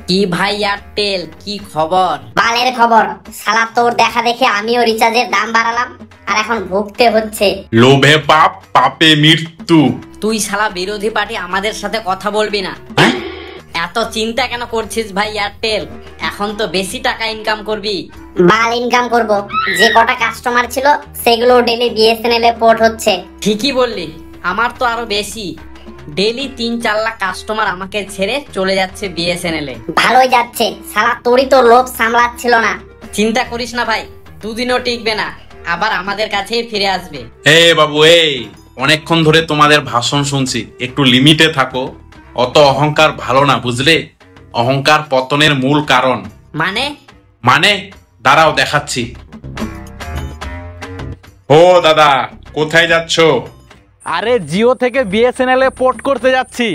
কি ভাই এয়ারটেল, কি খবর? বালের খবর। শালা তোর দেখা দেখে আমিও রিচার্জের দাম বাড়ালাম, আর এখন ভুগতে হচ্ছে। লোভে পাপ, পাপে মৃত্যু। তুই শালা বিরোধী পার্টি, আমাদের সাথে কথা বলবি না। এত চিন্তা কেন করছিস ভাই এয়ারটেল? এখন তো বেশি টাকা ইনকাম করবি। বাল ইনকাম করব, যে কটা কাস্টমার ছিল সেগুলো ডেলি বিএসএনএল এ পোর্ট হচ্ছে। ঠিকই বললি, আমার তো আরো বেশি। ডেলি 3-4 লাখ কাস্টমার আমাকে ছেড়ে চলে যাচ্ছে বিএসএনএল এ। ভালোই যাচ্ছে, শালা তোরই তো লোভ সামলাচ্ছিল না। চিন্তা করিস না ভাই, দুদিনও টিকবে না, আবার আমাদের কাছেই ফিরে আসবে। বাবু, অনেকক্ষণ ধরে তোমাদের ভাষণ শুনছি, একটু লিমিটে থাকো। অত অহংকার ভালো না, বুঝলে? অহংকার পতনের মূল কারণ। মানে দাঁড়াও দেখাচ্ছি। ও দাদা, কোথায় যাচ্ছ? আরে জিও থেকে বিএসএনএল এ পোর্ট করতে যাচ্ছি।